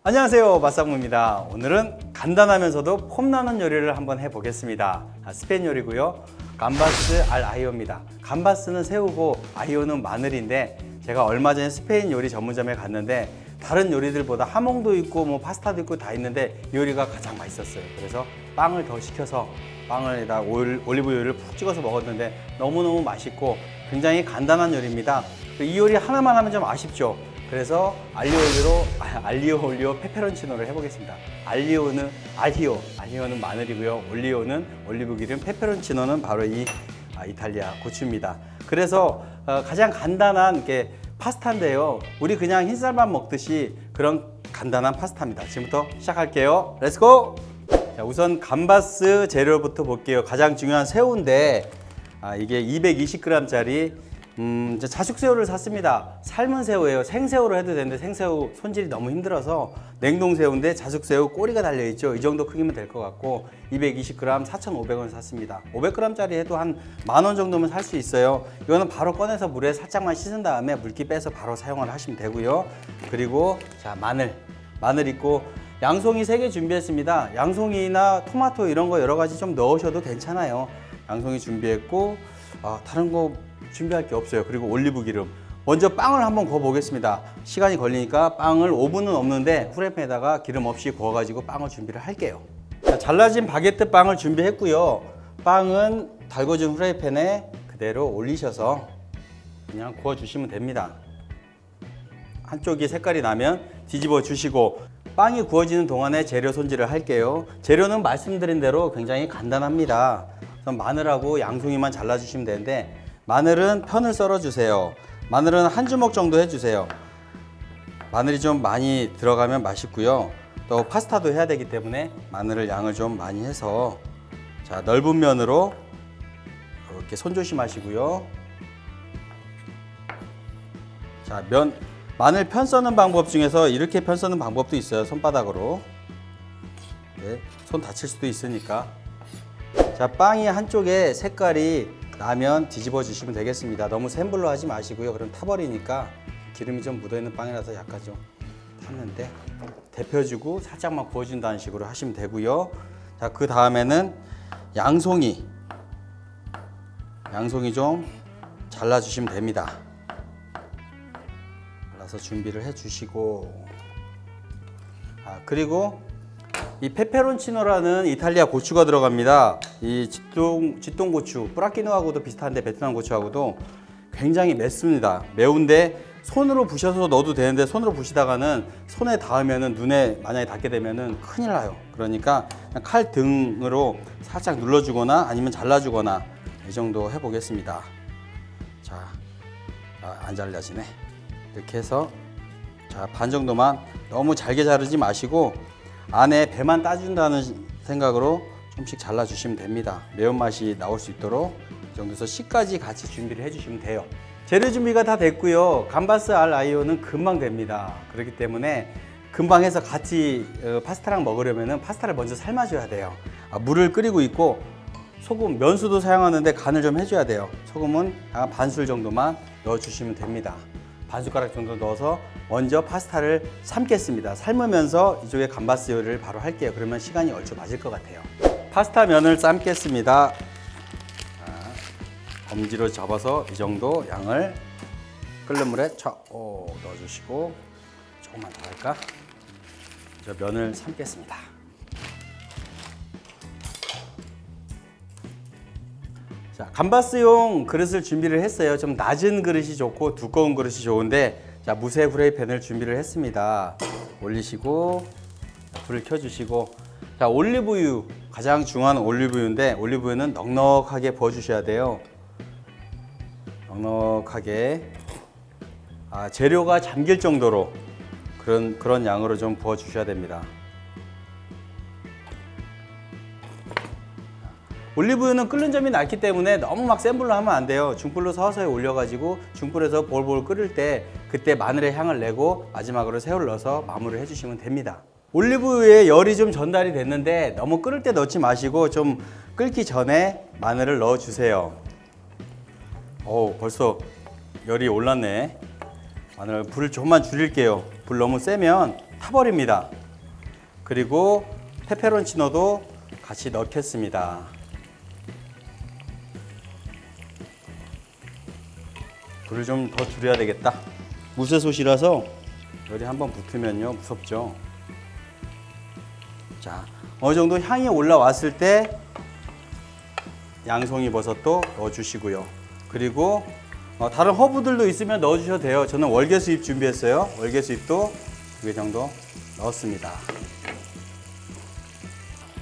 안녕하세요, 맛상무입니다. 오늘은 간단하면서도 폼나는 요리를 한번 해보겠습니다. 스페인 요리고요. 감바스 알 아이오입니다. 감바스는 새우고 아이오는 마늘인데, 제가 얼마 전에 스페인 요리 전문점에 갔는데 다른 요리들보다 하몽도 있고 뭐 파스타도 있고 다 있는데 이 요리가 가장 맛있었어요. 그래서 빵을 더 시켜서 빵에다 올리브유를 푹 찍어서 먹었는데 너무너무 맛있고 굉장히 간단한 요리입니다. 이 요리 하나만 하면 좀 아쉽죠. 그래서 알리오 올리오 페페론치노를 해보겠습니다. 알리오는 마늘이고요. 올리오는 올리브 기름, 페페론치노는 바로 이 이탈리아 고추입니다. 그래서 가장 간단한 이렇게 파스타인데요. 우리 그냥 흰쌀밥 먹듯이 그런 간단한 파스타입니다. 지금부터 시작할게요. 렛츠고! 자, 우선 감바스 재료부터 볼게요. 가장 중요한 새우인데 이게 220g짜리 자숙새우를 샀습니다. 삶은 새우예요. 생새우로 해도 되는데 생새우 손질이 너무 힘들어서 냉동새우인데 자숙새우 꼬리가 달려있죠. 이 정도 크기면 될 것 같고 220g 4,500원 샀습니다. 500g짜리 해도 한 10,000원 정도면 살 수 있어요. 이거는 바로 꺼내서 물에 살짝만 씻은 다음에 물기 빼서 바로 사용을 하시면 되고요. 그리고 자, 마늘 있고 양송이 3개 준비했습니다. 양송이나 토마토 이런 거 여러 가지 좀 넣으셔도 괜찮아요. 양송이 준비했고 다른 거 준비할 게 없어요. 그리고 올리브 기름. 먼저 빵을 한번 구워 보겠습니다. 시간이 걸리니까 빵을 오븐은 없는데 후라이팬에다가 기름 없이 구워가지고 빵을 준비를 할게요. 자, 잘라진 바게트 빵을 준비했고요. 빵은 달궈진 후라이팬에 그대로 올리셔서 그냥 구워주시면 됩니다. 한쪽이 색깔이 나면 뒤집어 주시고 빵이 구워지는 동안에 재료 손질을 할게요. 재료는 말씀드린 대로 굉장히 간단합니다. 마늘하고 양송이만 잘라주시면 되는데 마늘은 편을 썰어 주세요. 마늘은 한 주먹 정도 해주세요. 마늘이 좀 많이 들어가면 맛있고요. 또 파스타도 해야 되기 때문에 마늘을 양을 좀 많이 해서 자, 넓은 면으로 이렇게 손 조심하시고요. 자, 마늘 편 써는 방법 중에서 이렇게 편 써는 방법도 있어요. 손바닥으로. 네, 손 다칠 수도 있으니까. 자, 빵이 한쪽에 색깔이 나면 뒤집어 주시면 되겠습니다. 너무 센 불로 하지 마시고요. 그럼 타버리니까 기름이 좀 묻어있는 빵이라서 약간 좀 탔는데 데펴주고 살짝만 구워준다는 식으로 하시면 되고요. 자, 그 다음에는 양송이 좀 잘라주시면 됩니다. 잘라서 준비를 해주시고 그리고 이 페페론치노라는 이탈리아 고추가 들어갑니다. 이 쥐똥고추, 뿌라키노하고도 비슷한데 베트남 고추하고도 굉장히 맵습니다. 매운데 손으로 부셔서 넣어도 되는데 손으로 부시다가는 손에 닿으면은 눈에 만약에 닿게 되면은 큰일 나요. 그러니까 그냥 칼 등으로 살짝 눌러주거나 아니면 잘라주거나 이 정도 해보겠습니다. 자, 안 잘라지네. 이렇게 해서 자, 반 정도만 너무 잘게 자르지 마시고 안에 배만 따준다는 생각으로 좀씩 잘라주시면 됩니다. 매운맛이 나올 수 있도록 이 정도에서 씨까지 같이 준비를 해주시면 돼요. 재료 준비가 다 됐고요. 감바스 알 아이오는 금방 됩니다. 그렇기 때문에 금방 해서 같이 파스타랑 먹으려면 파스타를 먼저 삶아줘야 돼요. 물을 끓이고 있고 소금, 면수도 사용하는데 간을 좀 해줘야 돼요. 소금은 한 반술 정도만 넣어주시면 됩니다. 반 숟가락 정도 넣어서 먼저 파스타를 삶겠습니다. 삶으면서 이쪽에 감바스 요리를 바로 할게요. 그러면 시간이 얼추 맞을 것 같아요. 파스타 면을 삶겠습니다. 검지로 접어서 이 정도 양을 끓는 물에 넣어주시고 조금만 더 할까? 저 면을 삶겠습니다. 자, 감바스용 그릇을 준비를 했어요. 좀 낮은 그릇이 좋고 두꺼운 그릇이 좋은데 자, 무쇠 후라이팬을 준비를 했습니다. 올리시고 불을 켜주시고 자, 올리브유 가장 중요한 올리브유인데 올리브유는 넉넉하게 부어주셔야 돼요. 넉넉하게 재료가 잠길 정도로 그런 양으로 좀 부어주셔야 됩니다. 올리브유는 끓는 점이 낮기 때문에 너무 막 센 불로 하면 안 돼요. 중불로 서서히 올려가지고 중불에서 볼볼 끓을 때 그때 마늘의 향을 내고 마지막으로 새우를 넣어서 마무리를 해주시면 됩니다. 올리브유에 열이 좀 전달이 됐는데 너무 끓을 때 넣지 마시고 좀 끓기 전에 마늘을 넣어주세요. 벌써 열이 올랐네. 마늘 불을 조금만 줄일게요. 불 너무 세면 타버립니다. 그리고 페페론치노도 같이 넣겠습니다. 불을 좀 더 줄여야 되겠다. 무쇠솥이라서 열이 한번 붙으면요 무섭죠. 자, 어느 정도 향이 올라왔을 때 양송이 버섯도 넣어주시고요. 그리고 다른 허브들도 있으면 넣어주셔도 돼요. 저는 월계수잎 준비했어요. 월계수잎도 2개 정도 넣었습니다.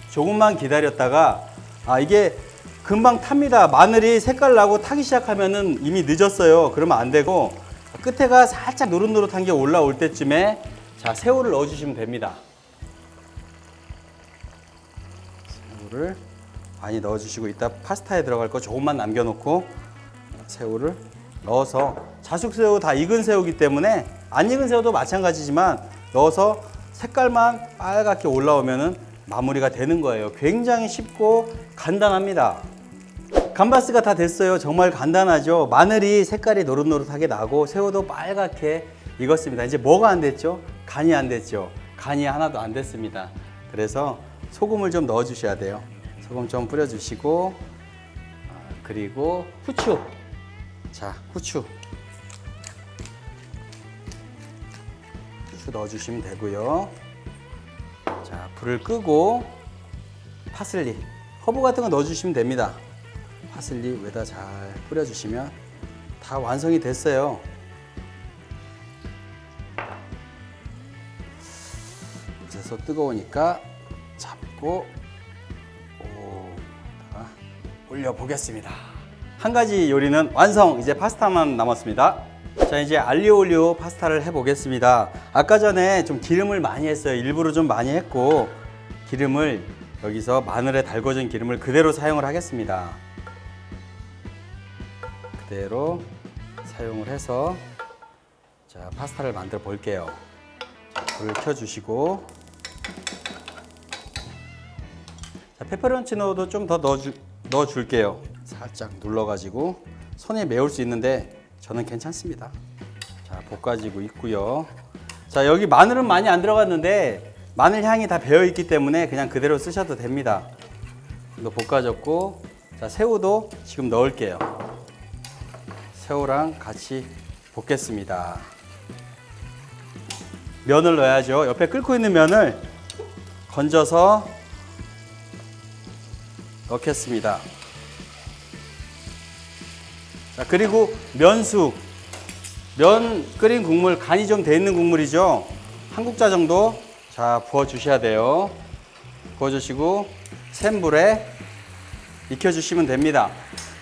조금만 기다렸다가 이게 금방 탑니다. 마늘이 색깔 나고 타기 시작하면은 이미 늦었어요. 그러면 안 되고 끝에가 살짝 노릇노릇한 게 올라올 때쯤에 자, 새우를 넣어주시면 됩니다. 새우를 많이 넣어주시고 이따 파스타에 들어갈 거 조금만 남겨놓고 새우를 넣어서 자숙새우 다 익은 새우이기 때문에 안 익은 새우도 마찬가지지만 넣어서 색깔만 빨갛게 올라오면은 마무리가 되는 거예요. 굉장히 쉽고 간단합니다. 감바스가 다 됐어요. 정말 간단하죠. 마늘이 색깔이 노릇노릇하게 나고 새우도 빨갛게 익었습니다. 이제 뭐가 안 됐죠? 간이 안 됐죠. 간이 하나도 안 됐습니다. 그래서 소금을 좀 넣어 주셔야 돼요. 소금 좀 뿌려 주시고 그리고 후추. 자, 후추 넣어 주시면 되고요. 자, 불을 끄고 파슬리, 허브 같은 거 넣어 주시면 됩니다. 파슬리 위에다 잘 뿌려 주시면 다 완성이 됐어요. 그래서 뜨거우니까 잡고 올려 보겠습니다. 한 가지 요리는 완성. 이제 파스타만 남았습니다. 자, 이제 알리오 올리오 파스타를 해 보겠습니다. 아까 전에 좀 기름을 많이 했어요. 일부러 좀 많이 했고 기름을 여기서 마늘에 달궈진 기름을 그대로 사용을 하겠습니다. 그대로 사용을 해서 자, 파스타를 만들어 볼게요. 자, 불을 켜 주시고 자, 페페론치노도 좀 더 넣어 줄게요. 살짝 눌러 가지고 손이 매울 수 있는데 저는 괜찮습니다. 자, 볶아지고 있고요. 자, 여기 마늘은 많이 안 들어갔는데 마늘 향이 다 배어 있기 때문에 그냥 그대로 쓰셔도 됩니다. 또 볶아졌고 자, 새우도 지금 넣을게요. 새우랑 같이 볶겠습니다. 면을 넣어야죠. 옆에 끓고 있는 면을 건져서 넣겠습니다. 자, 그리고 면수, 면 끓인 국물, 간이 좀 돼 있는 국물이죠. 한 국자 정도 자, 부어 주셔야 돼요. 부어 주시고 센 불에 익혀 주시면 됩니다.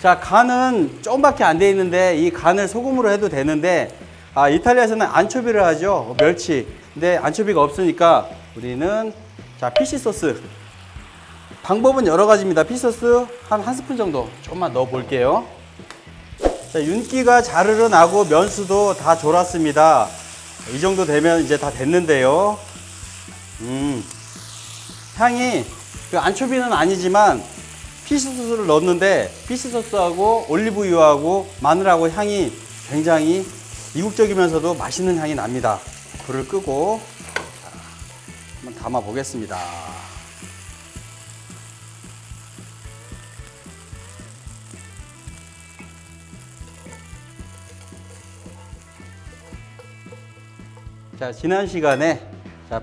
자, 간은 조금밖에 안 돼 있는데 이 간을 소금으로 해도 되는데 이탈리아에서는 안초비를 하죠. 멸치. 근데 안초비가 없으니까 우리는 자, 피시 소스. 방법은 여러 가지입니다. 피시 소스 한 스푼 정도 조금만 넣어 볼게요. 자, 윤기가 자르르 나고 면수도 다 졸았습니다. 이 정도 되면 이제 다 됐는데요. 향이 그 안초비는 아니지만 피시소스를 넣었는데 피시소스하고 올리브유하고 마늘하고 향이 굉장히 이국적이면서도 맛있는 향이 납니다. 불을 끄고 한번 담아 보겠습니다. 자, 지난 시간에 자,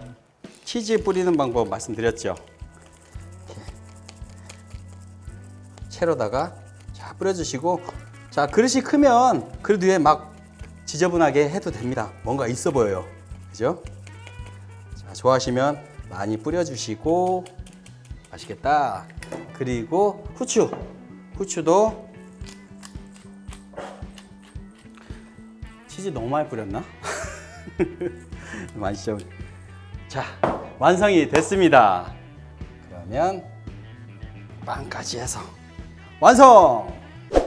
치즈 뿌리는 방법 말씀드렸죠. 채로다가 자, 뿌려주시고 자, 그릇이 크면 그릇 위에 막 지저분하게 해도 됩니다. 뭔가 있어 보여요. 그죠? 자, 좋아하시면 많이 뿌려주시고 맛있겠다. 그리고 후추도 치즈 너무 많이 뿌렸나? 맛있죠? 자, 완성이 됐습니다. 그러면 빵까지 해서 완성!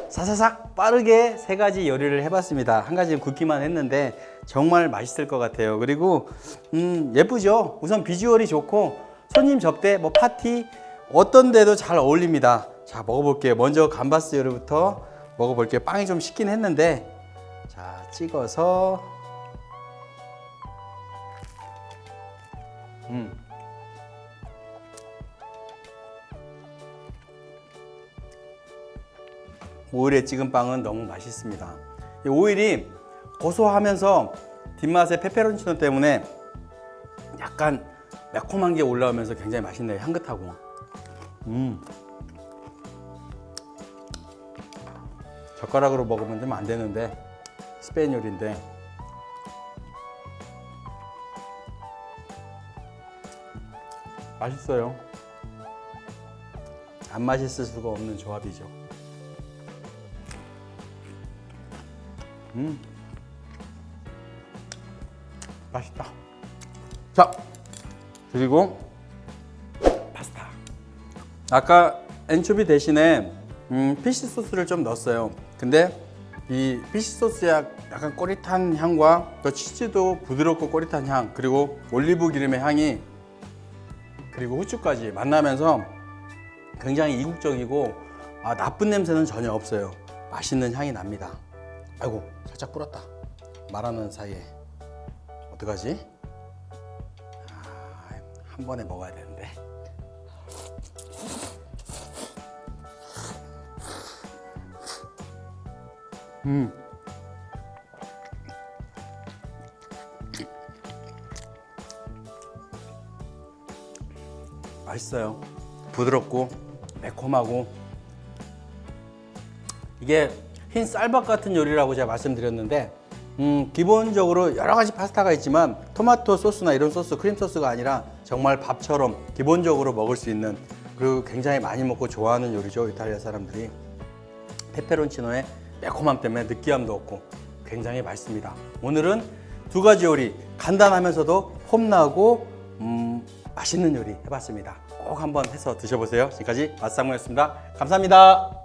사사삭 빠르게 세 가지 요리를 해봤습니다. 한 가지는 굽기만 했는데 정말 맛있을 것 같아요. 그리고 예쁘죠? 우선 비주얼이 좋고 손님 접대, 뭐 파티 어떤 데도 잘 어울립니다. 자, 먹어볼게요. 먼저 감바스 요리부터 먹어볼게요. 빵이 좀 식긴 했는데 자, 찍어서 오일에 찍은 빵은 너무 맛있습니다. 이 오일이 고소하면서 뒷맛의 페페론치노 때문에 약간 매콤한 게 올라오면서 굉장히 맛있네요. 향긋하고. 젓가락으로 먹으면 좀 안 되는데 스페인 요리인데 맛있어요. 안 맛있을 수가 없는 조합이죠. 맛있다. 자, 그리고 파스타. 아까 엔초비 대신에 피시 소스를 좀 넣었어요. 근데 이 피시 소스의 약간 꼬릿한 향과 또 치즈도 부드럽고 꼬릿한 향, 그리고 올리브 기름의 향이, 그리고 후추까지 만나면서 굉장히 이국적이고 나쁜 냄새는 전혀 없어요. 맛있는 향이 납니다. 아이고, 살짝 불었다. 말하는 사이에 어떡하지? 한 번에 먹어야 되는데. 맛있어요. 부드럽고 매콤하고, 이게 흰 쌀밥 같은 요리라고 제가 말씀드렸는데 기본적으로 여러 가지 파스타가 있지만 토마토 소스나 이런 소스, 크림 소스가 아니라 정말 밥처럼 기본적으로 먹을 수 있는, 그리고 굉장히 많이 먹고 좋아하는 요리죠. 이탈리아 사람들이. 페페론치노의 매콤함 때문에 느끼함도 없고 굉장히 맛있습니다. 오늘은 두 가지 요리, 간단하면서도 폼나고 맛있는 요리 해봤습니다. 꼭 한번 해서 드셔보세요. 지금까지 맛상무였습니다. 감사합니다.